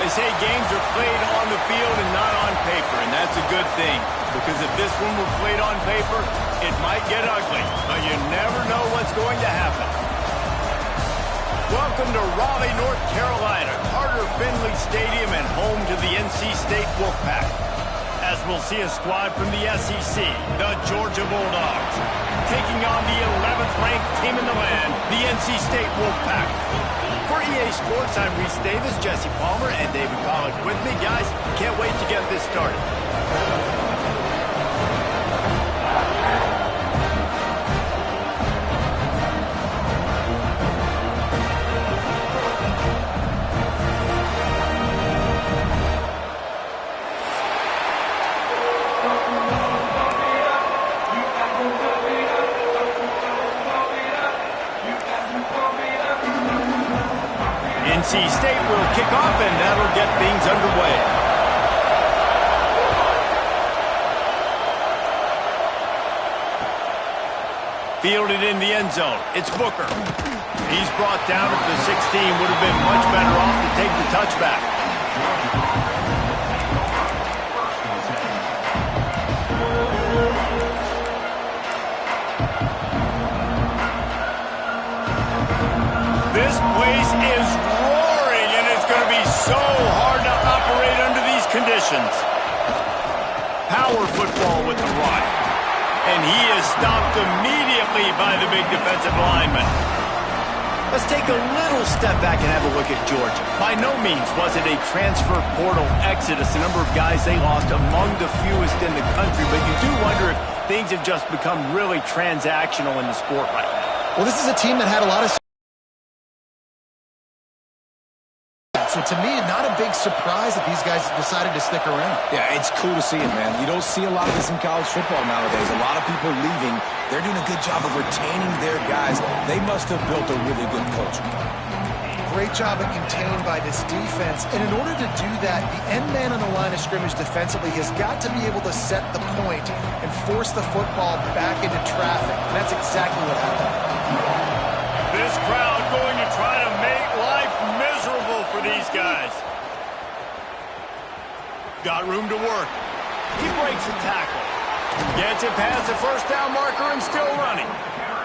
They say games are played on the field and not on paper, and that's a good thing. Because if this one were played on paper, it might get ugly, but you never know what's going to happen. Welcome to Raleigh, North Carolina, Carter Finley Stadium and home to the NC State Wolfpack. As we'll see a squad from the SEC, the Georgia Bulldogs, taking on the 11th ranked team in the land, the NC State Wolfpack. For EA Sports, I'm Reese Davis, Jesse Palmer, and David Pollack with me. Guys, can't wait to get this started. NC State will kick off, and that'll get things underway. Fielded in the end zone. It's Booker. He's brought down at the 16. Would have been much better off to take the touchback. This place is roaring, and it's going to be so hard to operate under these conditions. Power football with the run. And he is stopped immediately by the big defensive lineman. Let's take a little step back and have a look at Georgia. By no means was it a transfer portal exodus. The number of guys they lost among the fewest in the country, but you do wonder if things have just become really transactional in the sport right now. Well, this is a team that had a lot of... So to me, not a big surprise that these guys decided to stick around. Yeah, it's cool to see it, man. You don't see a lot of this in college football nowadays. A lot of people leaving. They're doing a good job of retaining their guys. They must have built a really good culture. Great job at contained by this defense. And in order to do that, the end man on the line of scrimmage defensively has got to be able to set the point and force the football back into traffic. And that's exactly what happened. This crowd going to try to make life miserable for these guys. Got room to work. He breaks the tackle. Gets it past the first down marker and still running.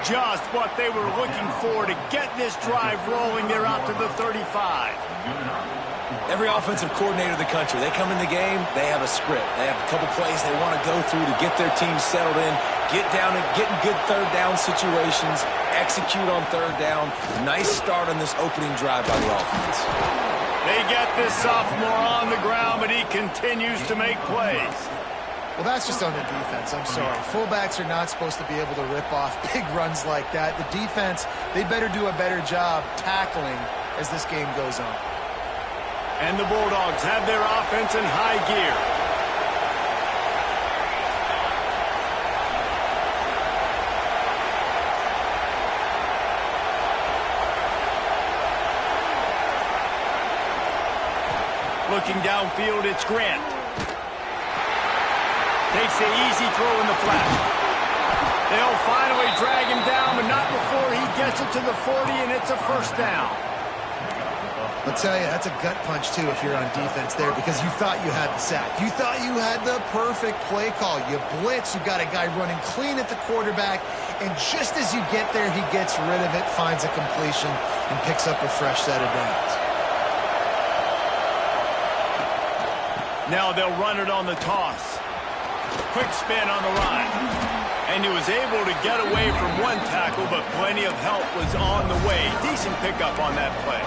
Just what they were looking for to get this drive rolling. They're out to the 35. Every offensive coordinator in the country, they come in the game, they have a script. They have a couple plays they want to go through to get their team settled in, get down and get in good third down situations, execute on third down. Nice start on this opening drive by the offense. They get this sophomore on the ground, but he continues to make plays. Well, that's just on the defense. I'm sorry. Fullbacks are not supposed to be able to rip off big runs like that. The defense, they better do a better job tackling as this game goes on. And the Bulldogs have their offense in high gear. Looking downfield, it's Grant. Takes the easy throw in the flat. They'll finally drag him down, but not before he gets it to the 40, and it's a first down. I'll tell you, that's a gut punch, too, if you're on defense there, because you thought you had the sack. You thought you had the perfect play call. You blitz, you got a guy running clean at the quarterback, and just as you get there, he gets rid of it, finds a completion, and picks up a fresh set of downs. Now they'll run it on the toss. Quick spin on the run. And he was able to get away from one tackle, but plenty of help was on the way. Decent pickup on that play.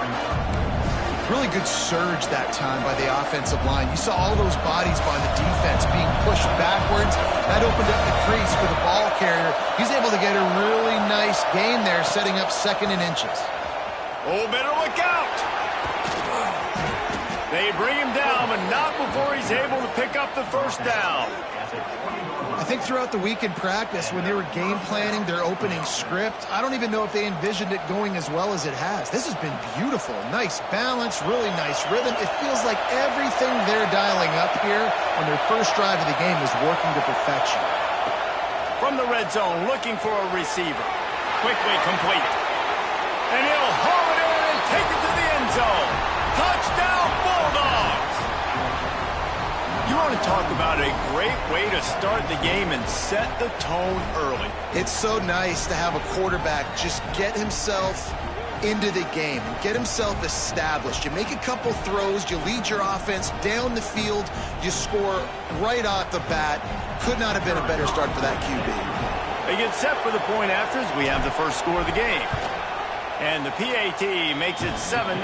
Really good surge that time by the offensive line. You saw all those bodies by the defense being pushed backwards. That opened up the crease for the ball carrier. He's able to get a really nice gain there, setting up 2nd and inches. Oh, better look out! They bring him down, but not before he's able to pick up the first down. I think throughout the week in practice, when they were game planning their opening script, I don't even know if they envisioned it going as well as it has. This has been beautiful. Nice balance, really nice rhythm. It feels like everything they're dialing up here on their first drive of the game is working to perfection. From the red zone, looking for a receiver. Quickly complete. And he'll haul it in and take it to the end zone. Touchdown, Bulldogs! You want to talk about a great way to start the game and set the tone early. It's so nice to have a quarterback just get himself into the game and get himself established. You make a couple throws, you lead your offense down the field, you score right off the bat. Could not have been a better start for that QB. They get set for the point afters. We have the first score of the game. And the PAT makes it 7-0.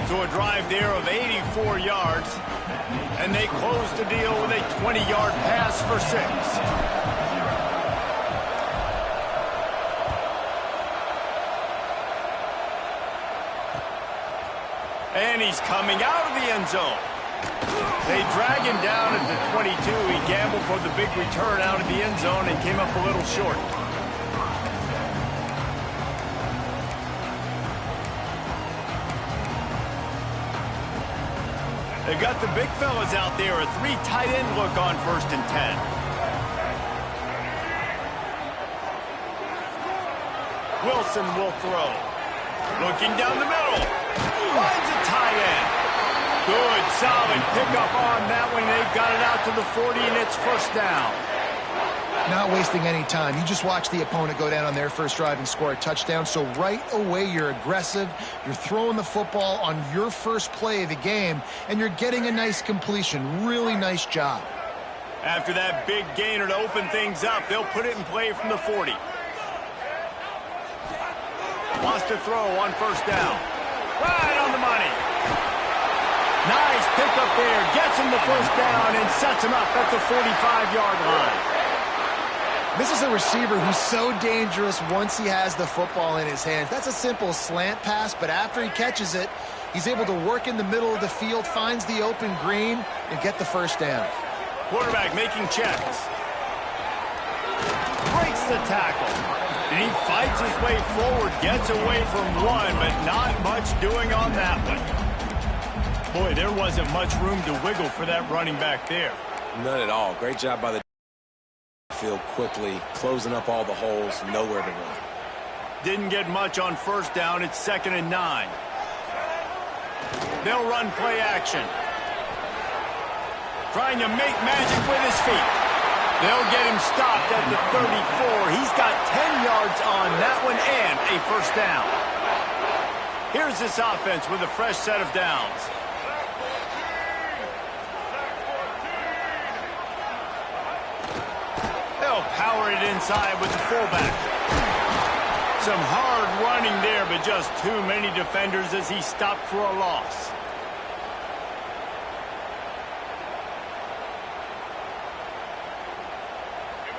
So a drive there of 84 yards. And they close the deal with a 20-yard pass for 6. And he's coming out of the end zone. They drag him down at the 22. He gambled for the big return out of the end zone and came up a little short. They got the big fellas out there, a 3 tight end look on 1st and 10. Wilson will throw. Looking down the middle. Finds a tight end. Good, solid pickup on that one. They've got it out to the 40, and it's first down. Not wasting any time. You just watch the opponent go down on their first drive and score a touchdown. So right away, you're aggressive. You're throwing the football on your first play of the game, and you're getting a nice completion. Really nice job. After that big gainer to open things up, they'll put it in play from the 40. Wants to throw on first down. Right on the money. Nice pickup there. Gets him the first down and sets him up at the 45-yard line. This is a receiver who's so dangerous once he has the football in his hands. That's a simple slant pass, but after he catches it, he's able to work in the middle of the field, finds the open green, and get the first down. Quarterback making checks. Breaks the tackle. And he fights his way forward, gets away from one, but not much doing on that one. Boy, there wasn't much room to wiggle for that running back there. None at all. Great job by the field quickly, closing up all the holes, nowhere to run. Didn't get much on first down. It's 2nd and 9. They'll run play action. Trying to make magic with his feet. They'll get him stopped at the 34. He's got 10 yards on that one and a first down. Here's this offense with a fresh set of downs. They'll power it inside with the fullback. Some hard running there, but just too many defenders as he stopped for a loss.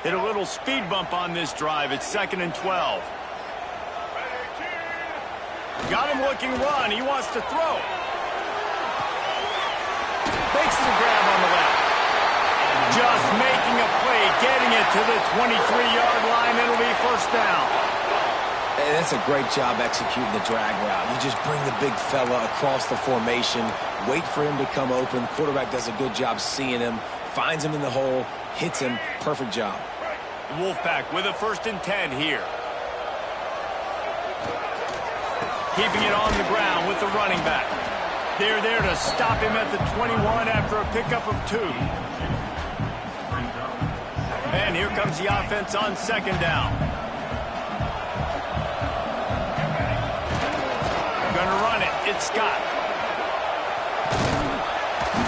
Hit a little speed bump on this drive. It's 2nd and 12. Got him looking run. He wants to throw. Makes the grab on the left. Just making a play, getting it to the 23-yard line. It'll be first down. And that's a great job executing the drag route. You just bring the big fella across the formation, wait for him to come open. Quarterback does a good job seeing him, finds him in the hole, hits him. Perfect job. Wolfpack with a 1st and 10 here. keeping it on the ground with the running back. They're there to stop him at the 21 after a pickup of 2. And here comes the offense on 2nd down. Gonna run it. It's Scott.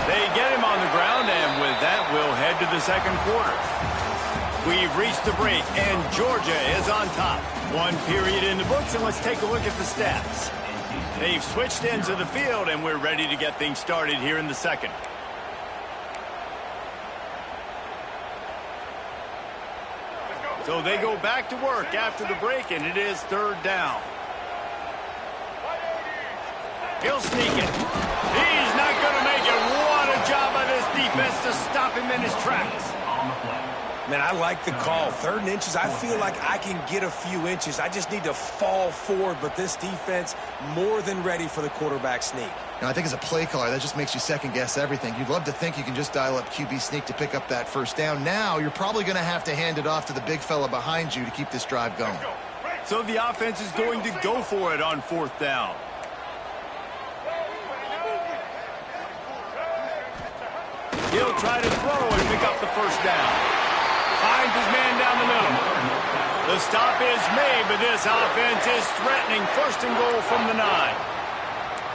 They get him on the ground, and with that, we'll head to the 2nd quarter. We've reached the break, and Georgia is on top. 1 period in the books, and let's take a look at the stats. They've switched ends of the field, and we're ready to get things started here in the 2nd. So they go back to work after the break, and it is 3rd down. He'll sneak it. He's not going to make it. What a job by this defense to stop him in his tracks. Man, I like the call. 3rd and inches, I feel like I can get a few inches. I just need to fall forward, but this defense more than ready for the quarterback sneak. Now, I think as a play caller, that just makes you second-guess everything. You'd love to think you can just dial up QB sneak to pick up that 1st down. Now, you're probably going to have to hand it off to the big fella behind you to keep this drive going. So the offense is going to go for it on 4th down. He'll try to throw and pick up the 1st down. Finds his man down the middle. The stop is made, but this offense is threatening 1st and goal from the 9.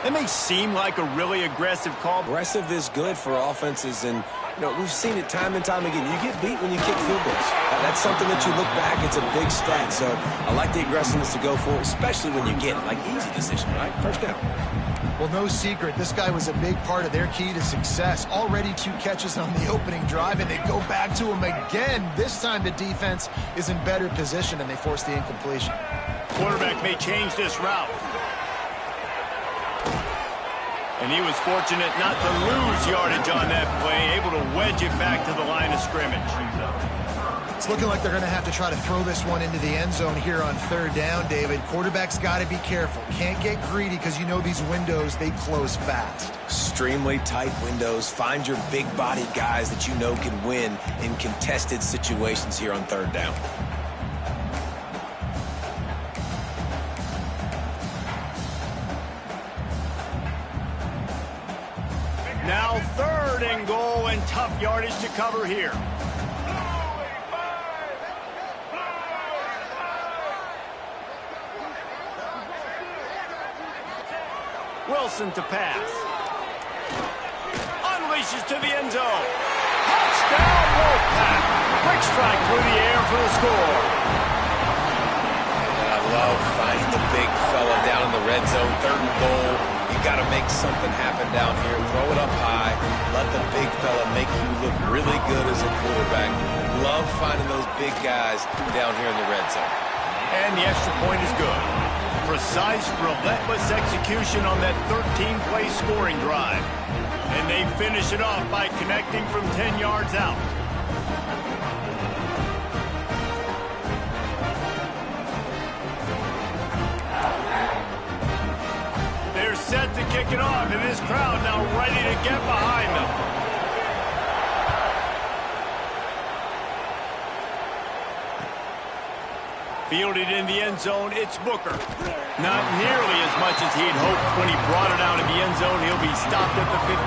It may seem like a really aggressive call. Aggressive is good for offenses, and we've seen it time and time again. You get beat when you kick field goals. That's something that you look back, it's a big stat. So I like the aggressiveness to go for it, especially when you get it. Like, easy decision, right? 1st down. Well, no secret, this guy was a big part of their key to success. Already 2 catches on the opening drive, and they go back to him again. This time the defense is in better position, and they force the incompletion. Quarterback may change this route. And he was fortunate not to lose yardage on that play, able to wedge it back to the line of scrimmage. It's looking like they're going to have to try to throw this one into the end zone here on 3rd down, David. Quarterback's got to be careful. Can't get greedy because you know these windows, they close fast. Extremely tight windows. Find your big-bodied guys that you know can win in contested situations here on 3rd down. Now 3rd and goal, and tough yardage to cover here. Wilson to pass. Unleashes to the end zone. Touchdown, Wolfpack. Quick strike through the air for the score. And I love finding the big fella down in the red zone. 3rd and goal. You got to make something happen down here. Throw it up high. Let the big fella make you look really good as a quarterback. Love finding those big guys down here in the red zone. And the extra point is good. Precise, relentless execution on that 13-play scoring drive. And they finish it off by connecting from 10 yards out. They're set to kick it off, and this crowd now ready to get behind them. Fielded in the end zone, it's Booker. Not nearly as much as he'd hoped when he brought it out of the end zone. He'll be stopped at the 15.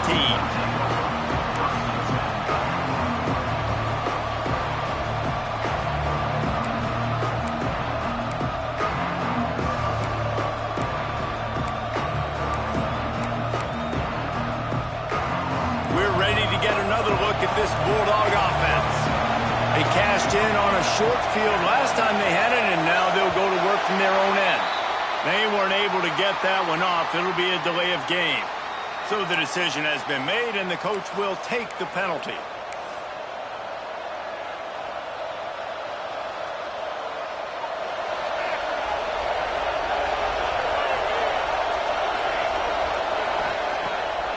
We're ready to get another look at this Bulldog offense. They cashed in on a short field last time they had it, and now they'll go to work from their own end. They weren't able to get that one off. It'll be a delay of game. So the decision has been made, and the coach will take the penalty.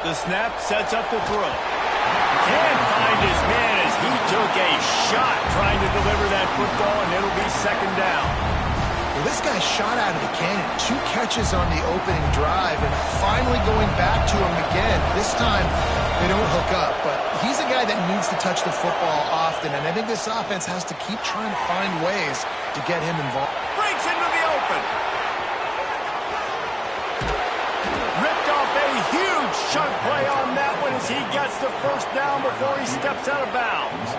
The snap sets up the throw. Can't find his man as he took a shot trying to deliver that football, and it'll be 2nd down. Well, this guy shot out of the cannon. 2 catches on the opening drive, and finally going back to him again. This time, they don't hook up, but he's a guy that needs to touch the football often, and I think this offense has to keep trying to find ways to get him involved. Breaks into the open. chunk play on that one as he gets the first down before he steps out of bounds.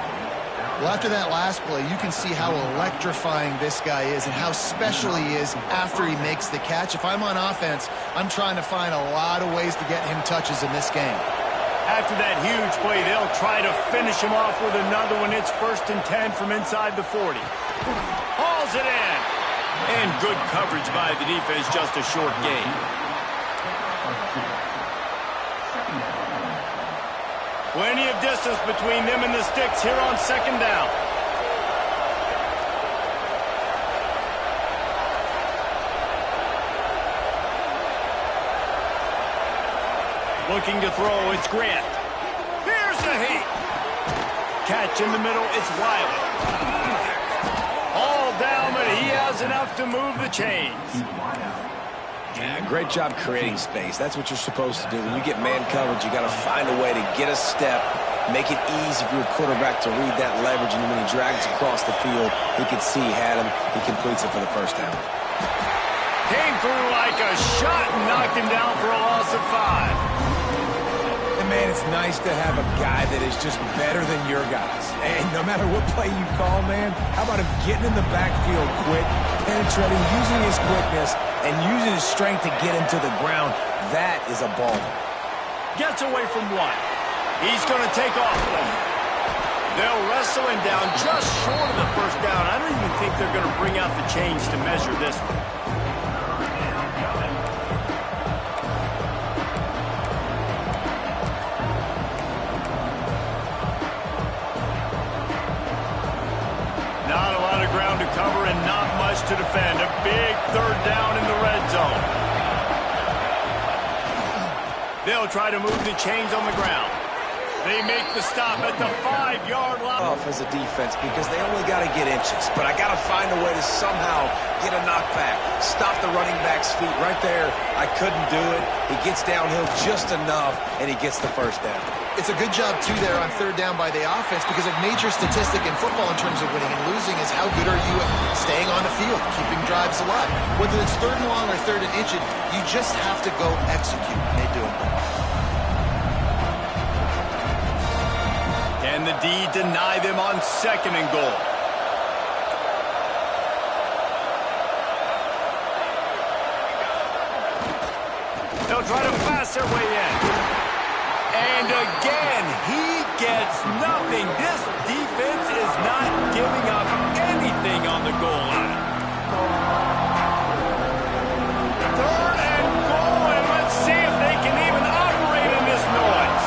Well, after that last play, you can see how electrifying this guy is and how special he is after he makes the catch. If I'm on offense, I'm trying to find a lot of ways to get him touches in this game. After that huge play, they'll try to finish him off with another one. It's 1st and 10 from inside the 40. Hauls it in. And good coverage by the defense, just a short gain. Plenty of distance between them and the sticks here on 2nd down. Looking to throw, it's Grant. Here's a heat. Catch in the middle, it's Wiley. All down, but he has enough to move the chains. Yeah, great job creating space. That's what you're supposed to do. When you get man coverage, you got to find a way to get a step, make it easy for your quarterback to read that leverage, and when he drags across the field, he can see he had him. He completes it for the first down. Came through like a shot and knocked him down for a loss of 5. And man, it's nice to have a guy that is just better than your guys. And no matter what play you call, man, how about him getting in the backfield quick, penetrating, using his quickness, and using his strength to get him to the ground? That is a ball. Gets away from 1. He's going to take off. They'll wrestle him down just short of the first down. I don't even think they're going to bring out the chains to measure this one. Not a lot of ground to cover and not much to defend. A big 3rd down in the red zone. They'll try to move the chains on the ground. They make the stop at the 5-yard line. Off as a defense because they only got to get inches. But I got to find a way to somehow get a knockback. Stop the running back's feet right there. I couldn't do it. He gets downhill just enough, and he gets the first down. It's a good job, too, there on 3rd down by the offense because a major statistic in football in terms of winning and losing is how good are you at staying on the field, keeping drives alive. Whether it's 3rd and long or 3rd and inches, you just have to go execute, and they do it. Can the D deny them on 2nd and goal? They'll try to pass their way in. And again, he gets nothing. This defense is not giving up anything on the goal line. 3rd and goal, and let's see if they can even operate in this noise.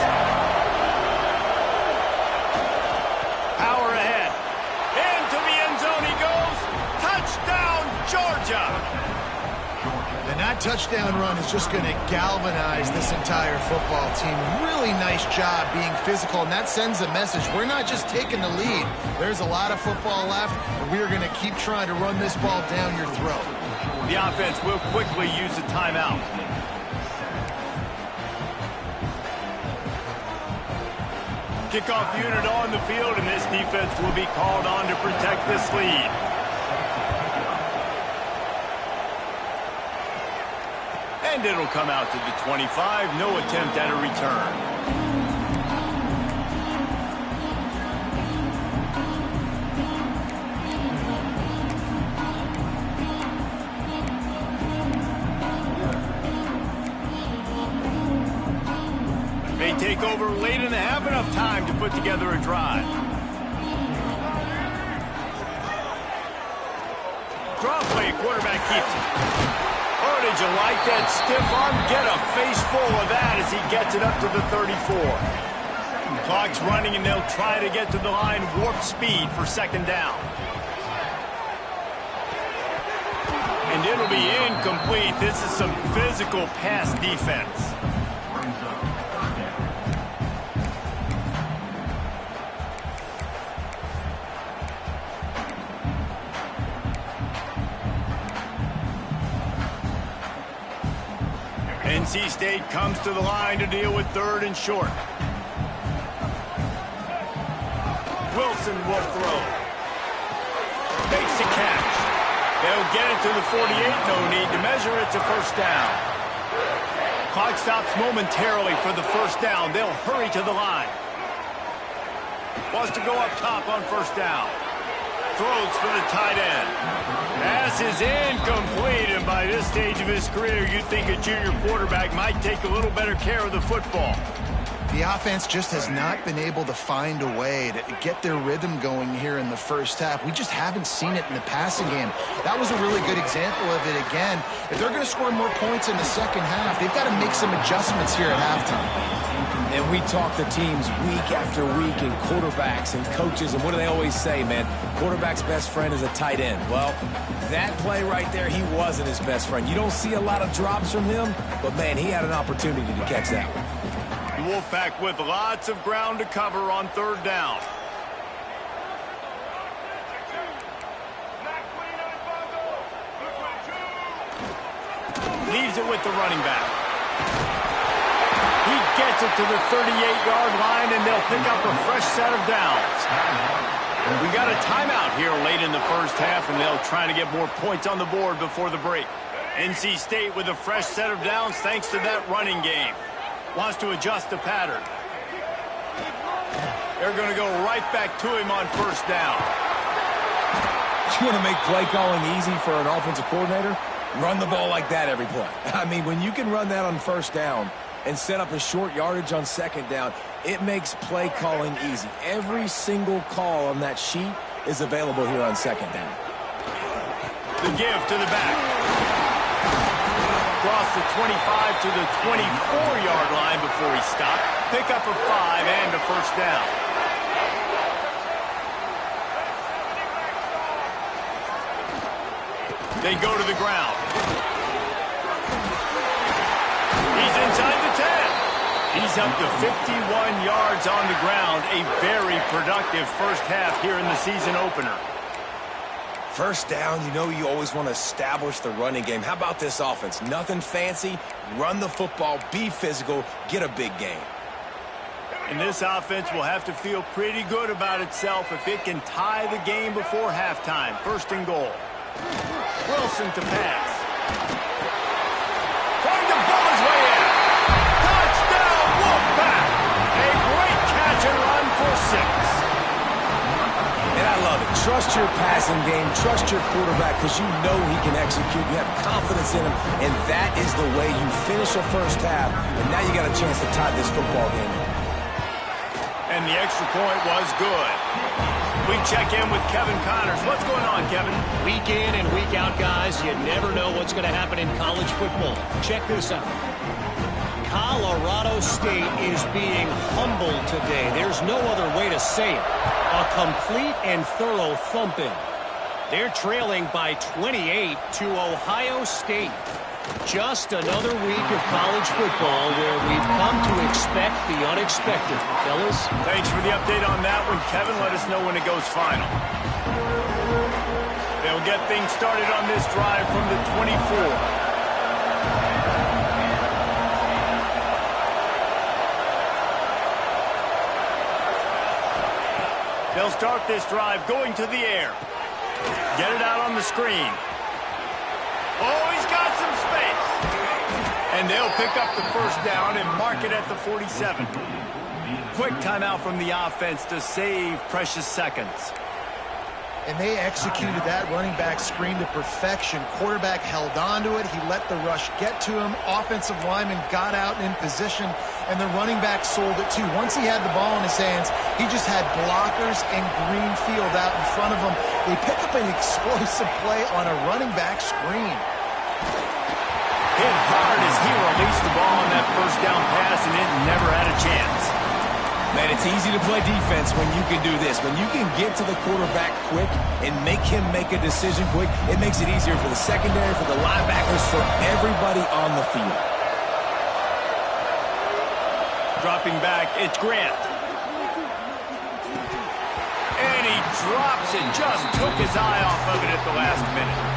Power ahead. Into the end zone he goes. Touchdown, Georgia. And that touchdown run is just going to galvanize this entire football team. Really nice job being physical, and that sends a message. We're not just taking the lead. There's a lot of football left, and we are going to keep trying to run this ball down your throat. The offense will quickly use a timeout. Kickoff unit on the field, and this defense will be called on to protect this lead. And it'll come out to the 25. No attempt at a return. May take over late and have enough time to put together a drive. Draw play, quarterback keeps it. Oh, did you like that stiff arm? Get a face full of that as he gets it up to the 34. Clock's running, and they'll try to get to the line warp speed for 2nd down. And it'll be incomplete. This is some physical pass defense. NC State comes to the line to deal with 3rd and short. Wilson will throw. Makes the catch. They'll get it to the 48. No need to measure it to 1st down. Clock stops momentarily for the first down. They'll hurry to the line. Wants to go up top on first down. Throws for the tight end. Pass is incomplete, and by this stage of his career, you'd think a junior quarterback might take a little better care of the football. The offense just has not been able to find a way to get their rhythm going here in the first half. We just haven't seen it in the passing game. That was a really good example of it again. If they're going to score more points in the second half, they've got to make some adjustments here at halftime. And we talk to teams week after week and quarterbacks and coaches, and what do they always say, man? Quarterback's best friend is a tight end. Well, that play right there, he wasn't his best friend. You don't see a lot of drops from him, but, man, he had an opportunity to catch that one. The Wolfpack with lots of ground to cover on third down. Leaves it with the running back. He gets it to the 38-yard line, and they'll pick up a fresh set of downs. We got a timeout here late in the first half, and they'll try to get more points on the board before the break. NC State with a fresh set of downs thanks to that running game. Wants to adjust the pattern. They're going to go right back to him on first down. You want to make play calling easy for an offensive coordinator? Run the ball like that every play. I mean, when you can run that on first down and set up a short yardage on second down, it makes play calling easy. Every single call on that sheet is available here on second down. The give to the back. Across the 25 to the 24-yard line before he stopped. Pick up a 5 and a first down. They go to the ground. He's inside the 10. He's up to 51 yards on the ground. A very productive first half here in the season opener. First down, you know you always want to establish the running game. How about this offense? Nothing fancy. Run the football, be physical, get a big gain. And this offense will have to feel pretty good about itself if it can tie the game before halftime. First and goal. Wilson to pass. Trying to ball his way in. Touchdown, Wolfpack! A great catch and run for 6. And I love it. Trust your passing game. Trust your quarterback because you know he can execute. You have confidence in him, and that is the way you finish a first half. And now you got a chance to tie this football game. And the extra point was good. We check in with Kevin Connors. What's going on, Kevin? Week in and week out, guys. You never know what's going to happen in college football. Check this out. Colorado State is being humbled today. There's no other way to say it. A complete and thorough thumping. They're trailing by 28 to Ohio State. Just another week of college football where we've come to expect the unexpected. Fellas? Thanks for the update on that one, Kevin. Let us know when it goes final. They'll get things started on this drive from the 24. They'll start this drive going to the air. Get it out on the screen. Oh, he's got some space. And they'll pick up the first down and mark it at the 47. Quick timeout from the offense to save precious seconds. And they executed that running back screen to perfection. Quarterback held on to it. He let the rush get to him. Offensive lineman got out and in position, and the running back sold it too. Once he had the ball in his hands, he just had blockers and green field out in front of him. They pick up an explosive play on a running back screen. Hit hard as he released the ball on that first down pass, and it never had a chance. Man, it's easy to play defense when you can do this. When you can get to the quarterback quick and make him make a decision quick, it makes it easier for the secondary, for the linebackers, for everybody on the field. Dropping back, it's Grant. And he drops it, just took his eye off of it at the last minute.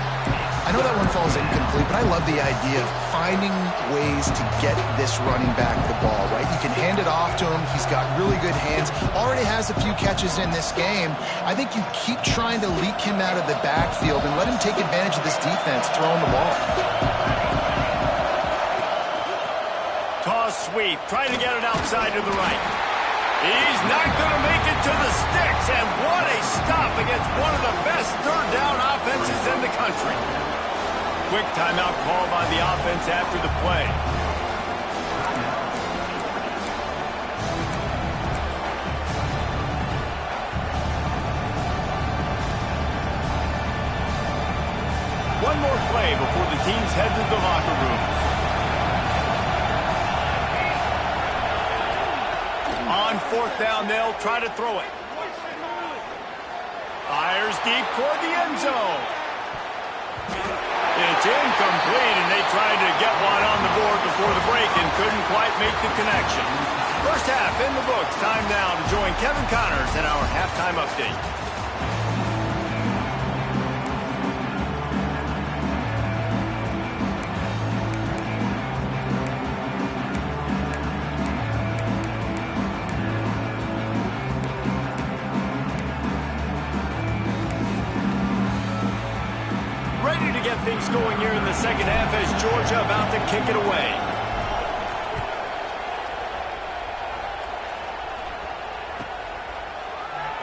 I know that one falls incomplete, but I love the idea of finding ways to get this running back the ball, right? You can hand it off to him. He's got really good hands. Already has a few catches in this game. I think you keep trying to leak him out of the backfield and let him take advantage of this defense throwing the ball. sweep, trying to get it outside to the right. He's not going to make it to the sticks, and what a stop against one of the best third down offenses in the country. Quick timeout call by the offense after the play. One more play before the teams head to the locker rooms. On fourth down, they'll try to throw it. Fires deep toward the end zone. It's incomplete, and they tried to get one on the board before the break and couldn't quite make the connection. First half in the books. Time now to join Kevin Connors in our halftime update. Things going here in the second half as Georgia about to kick it away.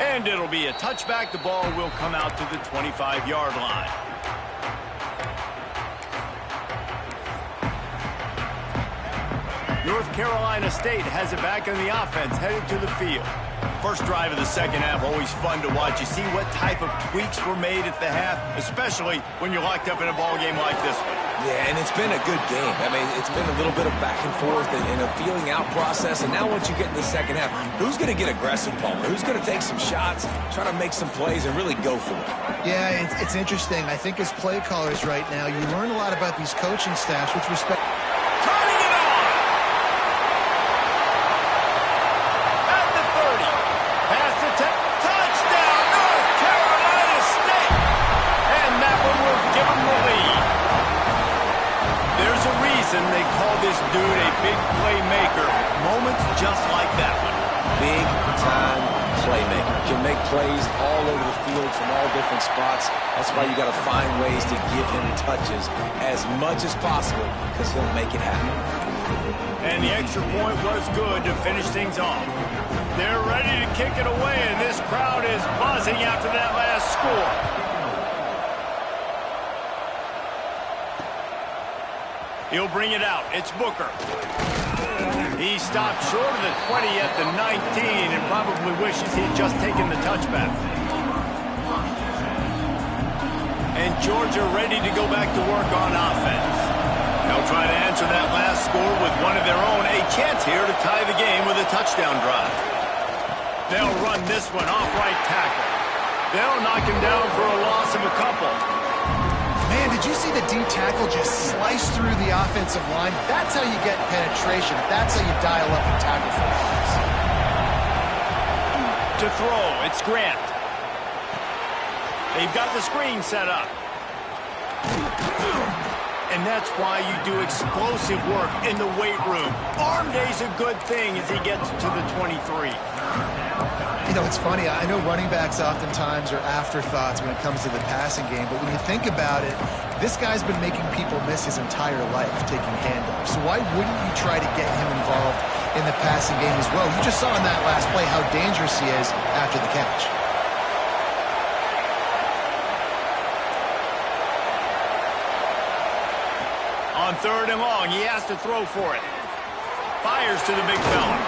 And it'll be a touchback. The ball will come out to the 25-yard line. North Carolina State has it back in the offense, headed to the field. First drive of the second half, always fun to watch. You see what type of tweaks were made at the half, especially when you're locked up in a ball game like this one. Yeah, and it's been a good game. I mean, it's been a little bit of back and forth and a feeling out process. And now once you get in the second half, who's going to get aggressive, Palmer? Who's going to take some shots, try to make some plays, and really go for it? Yeah, it's interesting. I think as play callers right now, you learn a lot about these coaching staffs with respect. They call this dude a big playmaker. Moments just like that one. Big-time playmaker. Can make plays all over the field from all different spots. That's why you got to find ways to give him touches as much as possible because he'll make it happen. And the extra point was good to finish things off. They're ready to kick it away, and this crowd is buzzing after that last score. He'll bring it out. It's Booker. He stopped short of the 20 at the 19 and probably wishes he had just taken the touchback. And Georgia ready to go back to work on offense. They'll try to answer that last score with one of their own. A chance here to tie the game with a touchdown drive. They'll run this one off right tackle. They'll knock him down for a loss of a couple. Man, did you see the D tackle just slice through the offensive line? That's how you get penetration. That's how you dial up the tackle for offense. To throw, it's Grant. They've got the screen set up. And that's why you do explosive work in the weight room. Arm day's a good thing as he gets to the 23. You know, it's funny. I know running backs oftentimes are afterthoughts when it comes to the passing game, but when you think about it, this guy's been making people miss his entire life taking handoffs. So why wouldn't you try to get him involved in the passing game as well? You just saw in that last play how dangerous he is after the catch. On third and long, he has to throw for it. Fires to the big fella.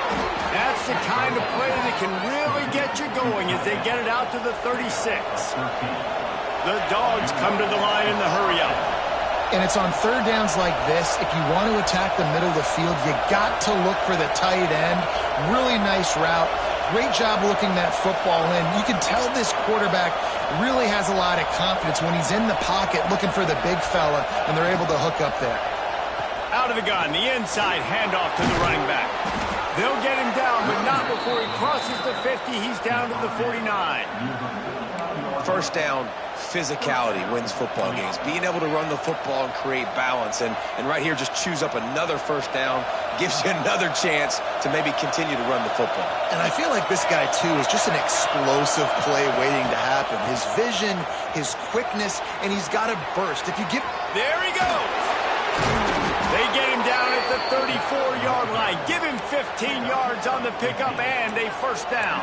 That's the kind of play that can really get you going as they get it out to the 36. The Dogs come to the line in the hurry-up. And it's on third downs like this. If you want to attack the middle of the field, you got to look for the tight end. Really nice route. Great job looking that football in. You can tell this quarterback really has a lot of confidence when he's in the pocket looking for the big fella, and they're able to hook up there. Out of the gun, the inside handoff to the running back. They'll get him down, but not before he crosses the 50. He's down to the 49. First down, physicality wins football games. Being able to run the football and create balance. And right here, just choose up another first down. Gives you another chance to maybe continue to run the football. And I feel like this guy, too, is just an explosive play waiting to happen. His vision, his quickness, and he's got a burst. If you give... There he goes! They get him down at the 34-yard line. 15 yards on the pickup and a first down.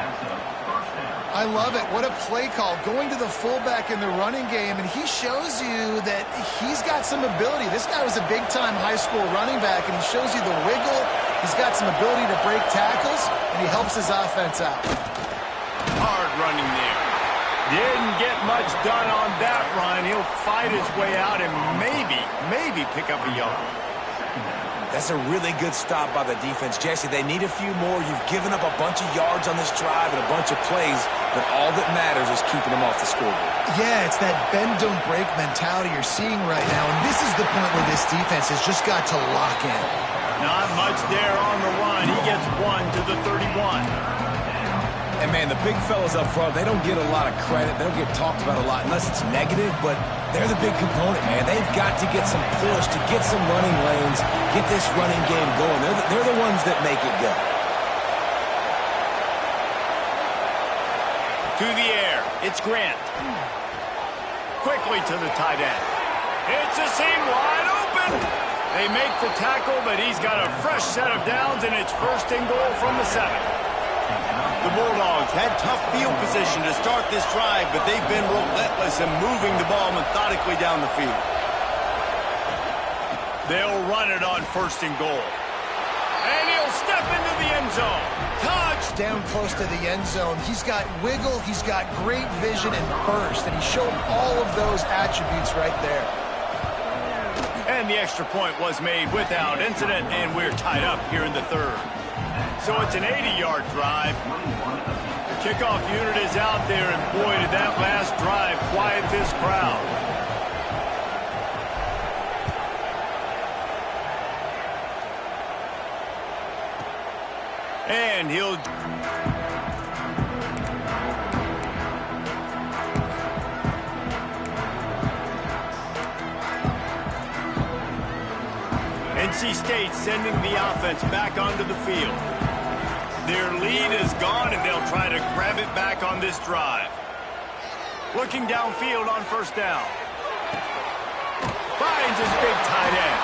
I love it. What a play call. Going to the fullback in the running game, and he shows you that he's got some ability. This guy was a big-time high school running back, and he shows you the wiggle. He's got some ability to break tackles, and he helps his offense out. Hard running there. Didn't get much done on that run. He'll fight his way out and maybe pick up a yard. That's a really good stop by the defense. Jesse, they need a few more. You've given up a bunch of yards on this drive and a bunch of plays, but all that matters is keeping them off the scoreboard. Yeah, it's that bend-don't-break mentality you're seeing right now, and this is the point where this defense has just got to lock in. Not much there on the run. He gets 1 to the 31. And, man, the big fellas up front, they don't get a lot of credit. They don't get talked about a lot unless it's negative, but they're the big component, man. They've got to get some push, to get some running lanes, get this running game going. They're the ones that make it go. To the air, it's Grant. Quickly to the tight end. It's a seam wide open. They make the tackle, but he's got a fresh set of downs, and it's first and goal from the 7. The Bulldogs had tough field position to start this drive, but they've been relentless in moving the ball methodically down the field. They'll run it on first and goal. And he'll step into the end zone. Touch! Down close to the end zone. He's got wiggle, he's got great vision and burst, and he showed all of those attributes right there. And the extra point was made without incident, and we're tied up here in the 3rd. So it's an 80-yard drive. The kickoff unit is out there, and boy, did that last drive quiet this crowd. And he'll... NC State sending the offense back onto the field. Their lead is gone, and they'll try to grab it back on this drive. Looking downfield on first down. Finds his big tight end.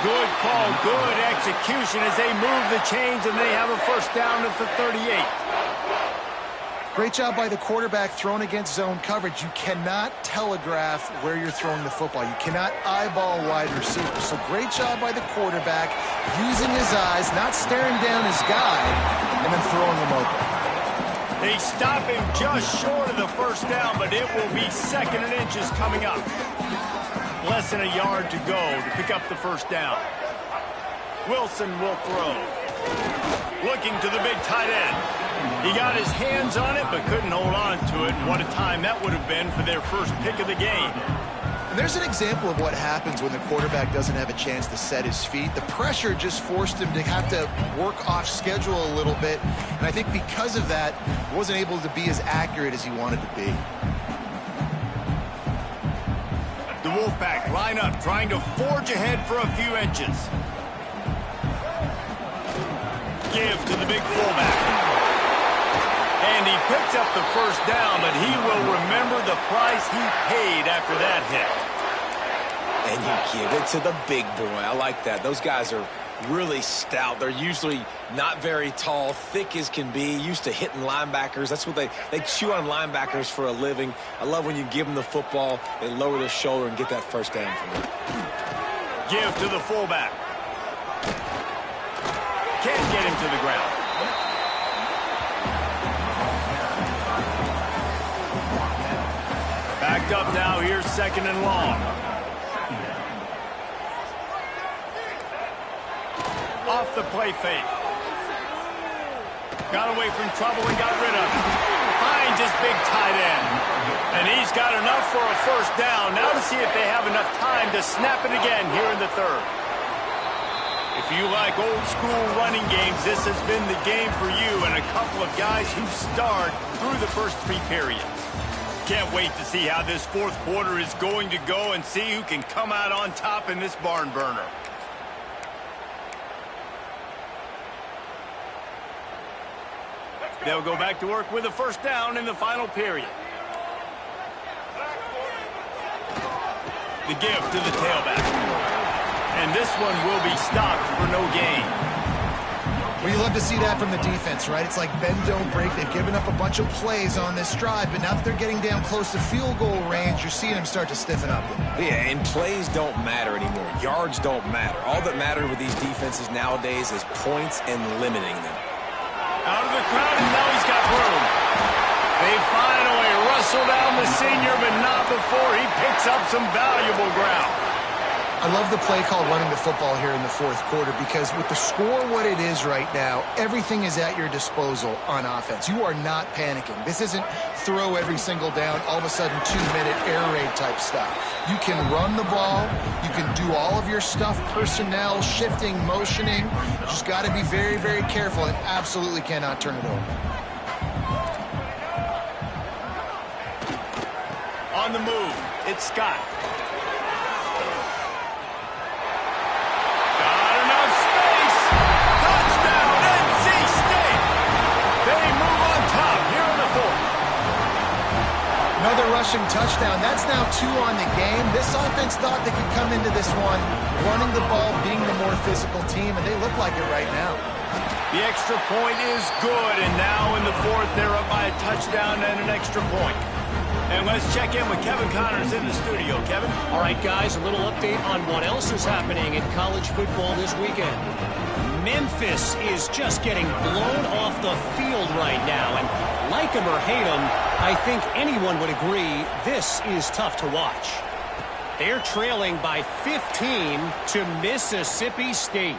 Good call, good execution as they move the chains, and they have a first down at the 38. Great job by the quarterback throwing against zone coverage. You cannot telegraph where you're throwing the football. You cannot eyeball wide receivers. So great job by the quarterback using his eyes, not staring down his guy, and then throwing him open. They stop him just short of the first down, but it will be 2nd and inches coming up. Less than a yard to go to pick up the first down. Wilson will throw. Looking to the big tight end. He got his hands on it, but couldn't hold on to it. And what a time that would have been for their first pick of the game. And there's an example of what happens when the quarterback doesn't have a chance to set his feet. The pressure just forced him to have to work off schedule a little bit. And I think because of that, he wasn't able to be as accurate as he wanted to be. The Wolfpack line up, trying to forge ahead for a few inches. Give to the big fullback. And he picks up the first down, but he will remember the price he paid after that hit. And you give it to the big boy. I like that. Those guys are really stout. They're usually not very tall, thick as can be, used to hitting linebackers. That's what they chew on linebackers for a living. I love when you give them the football, they lower their shoulder and get that first down from them. Give to the fullback. Can't get him to the ground. Backed up now, here's 2nd and long. Off the play fake. Got away from trouble and got rid of it. Finds his big tight end. And he's got enough for a first down. Now to see if they have enough time to snap it again here in the 3rd. If you like old school running games, this has been the game for you and a couple of guys who starred through the first 3 periods. Can't wait to see how this 4th quarter is going to go and see who can come out on top in this barn burner. They'll go back to work with a first down in the final period. The give to the tailback. And this one will be stopped for no gain. Well, you love to see that from the defense, right? It's like bend, don't break. They've given up a bunch of plays on this drive, but now that they're getting down close to field goal range, you're seeing them start to stiffen up. Yeah, and plays don't matter anymore. Yards don't matter. All that matters with these defenses nowadays is points and limiting them. Out of the crowd, and now he's got room. They finally wrestle down the senior, but not before he picks up some valuable ground. I love the play call running the football here in the fourth quarter because with the score what it is right now, everything is at your disposal on offense. You are not panicking. This isn't throw every single down, all of a sudden 2-minute air raid type stuff. You can run the ball. You can do all of your stuff, personnel, shifting, motioning. You just got to be very, very careful and absolutely cannot turn it over. On the move, it's Scott. Another rushing touchdown. That's now 2 on the game. This offense thought they could come into this one running the ball, being the more physical team, and they look like it right now. The extra point is good, and now in the fourth, they're up by a touchdown and an extra point. And let's check in with Kevin Connors in the studio. Kevin? All right, guys, a little update on what else is happening in college football this weekend. Memphis is just getting blown off the field right now, and like him or hate him, I think anyone would agree this is tough to watch. They're trailing by 15 to Mississippi State.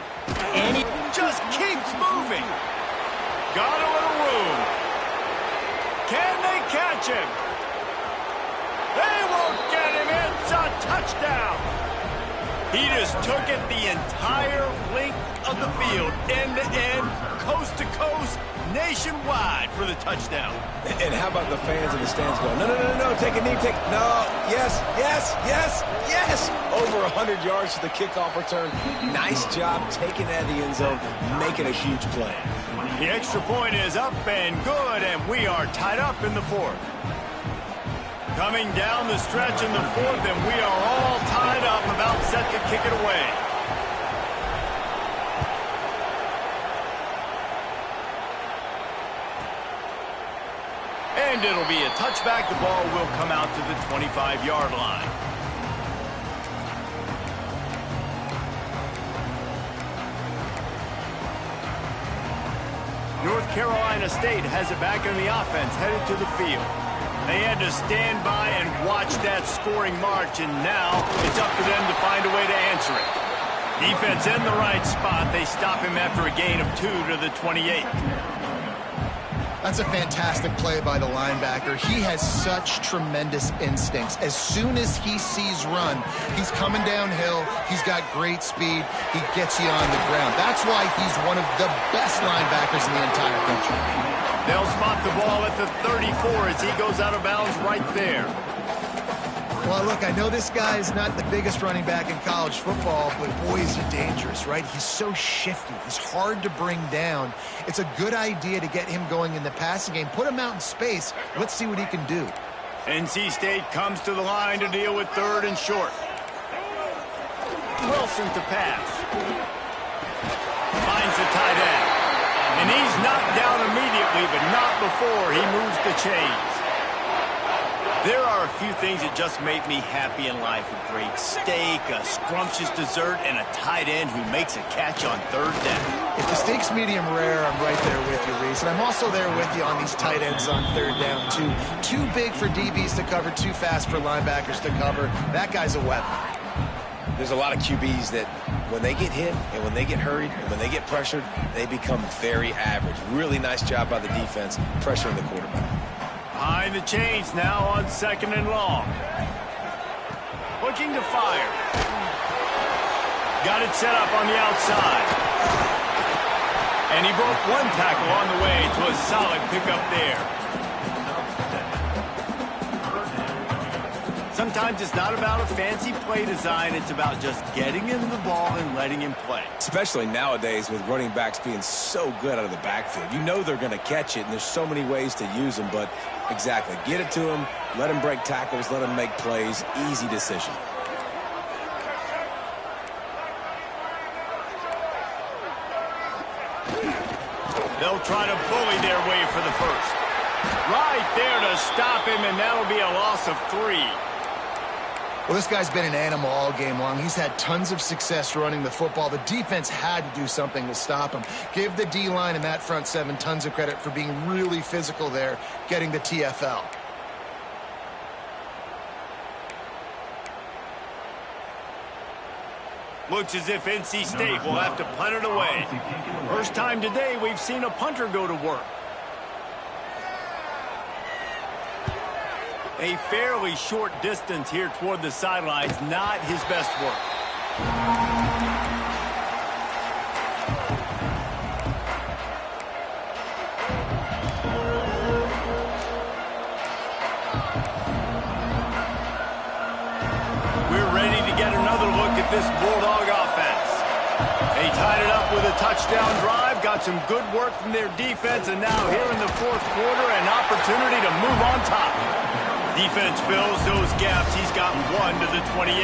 And he just keeps moving. Got a little room. Can they catch him? They won't get him. It's a touchdown. He just took it the entire length of the field, end to end, coast to coast, nationwide for the touchdown. And how about the fans in the stands going, no, no, no, no, take a knee, no, yes, yes, yes, yes. Over 100 yards to the kickoff return. Nice job taking it out of the end zone, making a huge play. The extra point is up and good, and we are tied up in the fourth. Coming down the stretch in the fourth, and we are all tied up, about set to kick it away. And it'll be a touchback. The ball will come out to the 25-yard line. North Carolina State has it back in the offense, headed to the field. They had to stand by and watch that scoring march, and now it's up to them to find a way to answer it. Defense in the right spot. They stop him after a gain of 2 to the 28. That's a fantastic play by the linebacker. He has such tremendous instincts. As soon as he sees run, he's coming downhill. He's got great speed. He gets you on the ground. That's why he's one of the best linebackers in the entire country. They'll spot the ball at the 34 as he goes out of bounds right there. Well, look, I know this guy is not the biggest running back in college football, but boy, is he dangerous, right? He's so shifty. He's hard to bring down. It's a good idea to get him going in the passing game. Put him out in space. Let's see what he can do. NC State comes to the line to deal with 3rd and short. Wilson to pass. Finds the tight end. And he's knocked down immediately, but not before he moves the chains. There are a few things that just make me happy in life. A great steak, a scrumptious dessert, and a tight end who makes a catch on 3rd down. If the steak's medium rare, I'm right there with you, Reese. And I'm also there with you on these tight ends on 3rd down, too. Too big for DBs to cover, too fast for linebackers to cover. That guy's a weapon. There's a lot of QBs that when they get hit and when they get hurried and when they get pressured, they become very average. Really nice job by the defense pressuring the quarterback. Behind the chains now on 2nd and long. Looking to fire. Got it set up on the outside. And he broke one tackle on the way to a solid pickup there. Sometimes it's not about a fancy play design. It's about just getting him the ball and letting him play. Especially nowadays with running backs being so good out of the backfield. You know they're going to catch it, and there's so many ways to use them. But exactly, get it to him, let him break tackles, let him make plays. Easy decision. They'll try to bully their way for the first. Right there to stop him, and that'll be a loss of 3. Well, this guy's been an animal all game long. He's had tons of success running the football. The defense had to do something to stop him. Give the D-line and that front 7 tons of credit for being really physical there, getting the TFL. Looks as if NC State will have to punt it away. First time today we've seen a punter go to work. A fairly short distance here toward the sidelines, not his best work. We're ready to get another look at this Bulldog offense. They tied it up with a touchdown drive, got some good work from their defense, and now here in the fourth quarter, an opportunity to move on top. Defense fills those gaps. He's got 1 to the 28.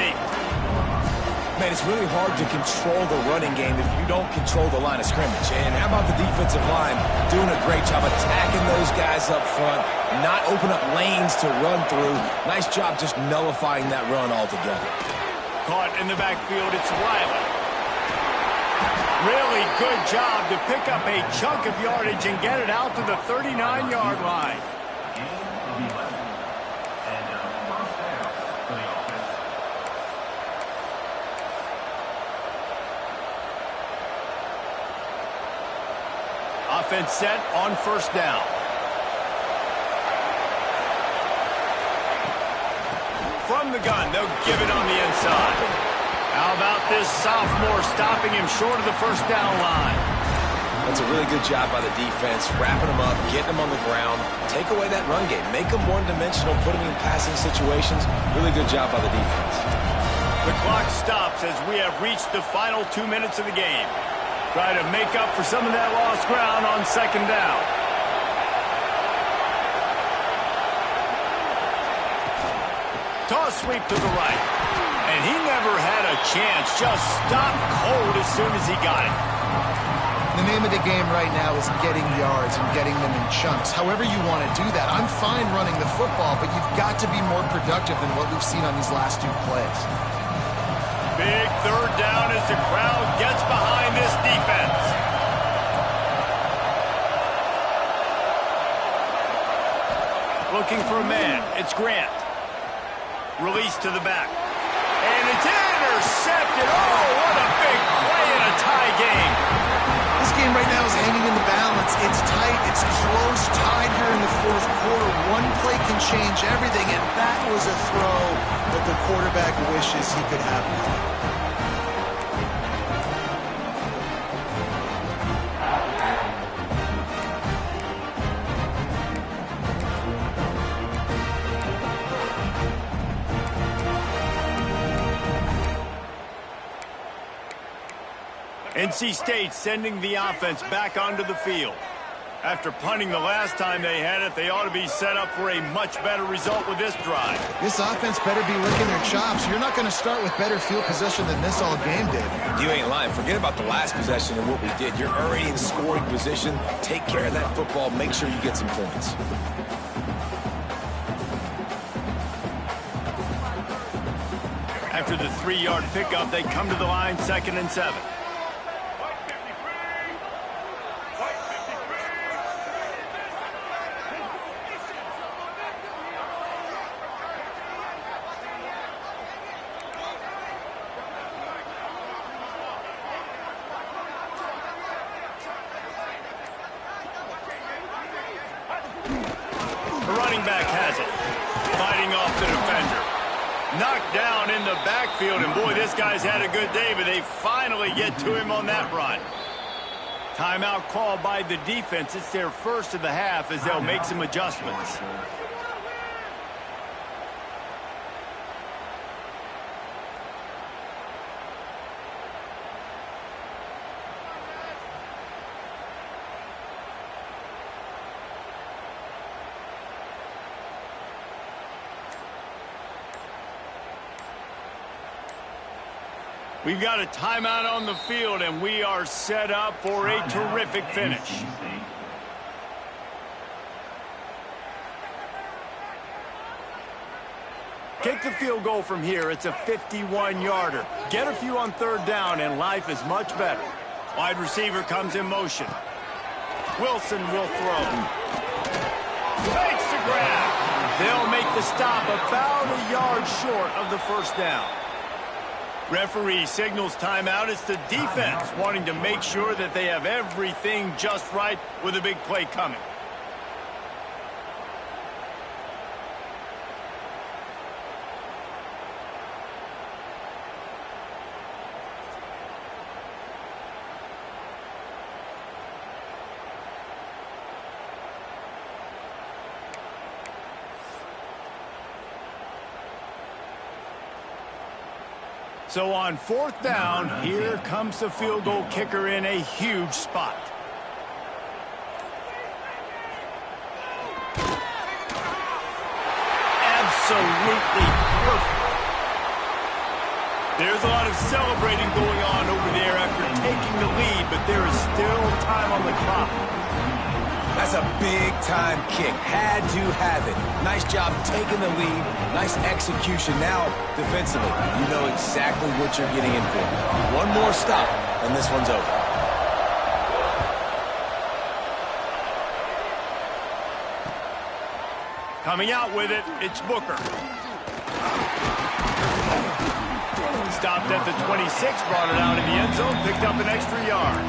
Man, it's really hard to control the running game if you don't control the line of scrimmage. And how about the defensive line doing a great job attacking those guys up front, not open up lanes to run through. Nice job just nullifying that run altogether. Caught in the backfield, it's Riley. Really good job to pick up a chunk of yardage and get it out to the 39-yard line. Offense set on first down. From the gun, they'll give it on the inside. How about this sophomore stopping him short of the first down line? That's a really good job by the defense, wrapping them up, getting them on the ground, take away that run game, make them one-dimensional, put them in passing situations. Really good job by the defense. The clock stops as we have reached the final 2 minutes of the game. Try to make up for some of that lost ground on second down. Toss sweep to the right. And he never had a chance. Just stopped cold as soon as he got it. The name of the game right now is getting yards and getting them in chunks. However you want to do that. I'm fine running the football, but you've got to be more productive than what we've seen on these last 2 plays. Big third down as the crowd gets behind this defense. Looking for a man. It's Grant. Release to the back. And it's intercepted. Oh, what a big play in a tie game. This game right now is hanging in the balance. It's tight. It's close. Tied here in the fourth quarter. One play can change everything, and that was a throw that the quarterback wishes he could have made. NC State sending the offense back onto the field. After punting the last time they had it, they ought to be set up for a much better result with this drive. This offense better be licking their chops. You're not going to start with better field position than this all game did. You ain't lying. Forget about the last possession and what we did. You're already in scoring position. Take care of that football. Make sure you get some points. After the 3-yard pickup, they come to the line, 2nd and 7. The running back has it. Fighting off the defender. Knocked down in the backfield, and boy, this guy's had a good day, but they finally get to him on that run. Timeout called by the defense. It's their first of the half as they'll make some adjustments. We've got a timeout on the field, and we are set up for a terrific finish. Kick the field goal from here. It's a 51-yarder. Get a few on third down, and life is much better. Wide receiver comes in motion. Wilson will throw. Makes the grab. They'll make the stop about a yard short of the first down. Referee signals timeout. It's the defense wanting to make sure that they have everything just right with a big play coming. So on fourth down, here comes the field goal kicker in a huge spot. Absolutely perfect. There's a lot of celebrating going on over there after taking the lead, but there is still time on the clock. That's a big-time kick. Had to have it. Nice job taking the lead. Nice execution. Now, defensively, you know exactly what you're getting in for. One more stop, and this one's over. Coming out with it, it's Booker. Stopped at the 26, brought it out in the end zone, picked up an extra yard.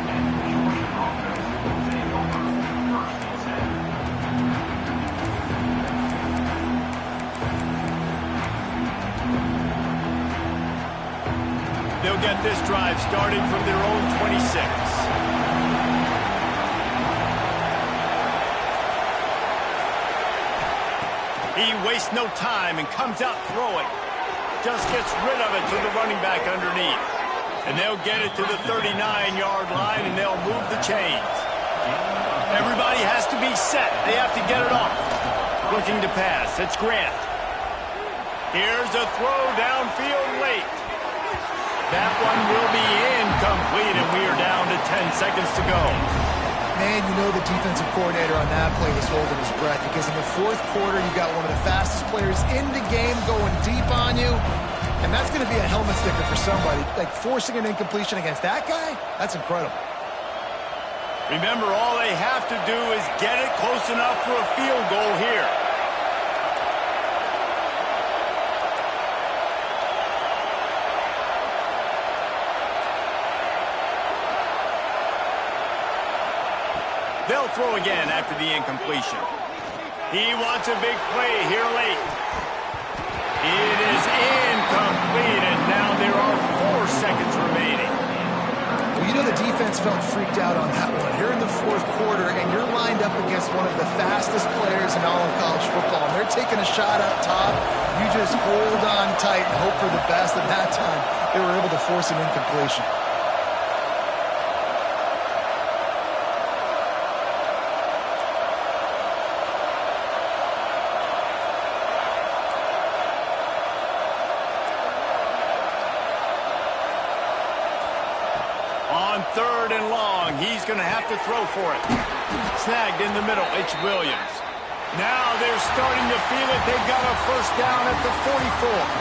They'll get this drive started from their own 26. He wastes no time and comes out throwing. Just gets rid of it to the running back underneath. And they'll get it to the 39-yard line, and they'll move the chains. Everybody has to be set. They have to get it off. Looking to pass. It's Grant. Here's a throw downfield late. That one will be incomplete, and we are down to 10 seconds to go. Man, you know the defensive coordinator on that play was holding his breath, because in the fourth quarter, you got one of the fastest players in the game going deep on you, and that's going to be a helmet sticker for somebody. Like, forcing an incompletion against that guy, that's incredible. Remember, all they have to do is get it close enough for a field goal here. They'll throw again after the incompletion. He wants a big play here late. It is incomplete, and now there are 4 seconds remaining. Well, you know the defense felt freaked out on that one. Here in the fourth quarter, and you're lined up against one of the fastest players in all of college football, and they're taking a shot up top. You just hold on tight and hope for the best. At that time, they were able to force an incompletion. Third and long. He's going to have to throw for it. Snagged in the middle. It's Williams. Now they're starting to feel it. They've got a first down at the 44.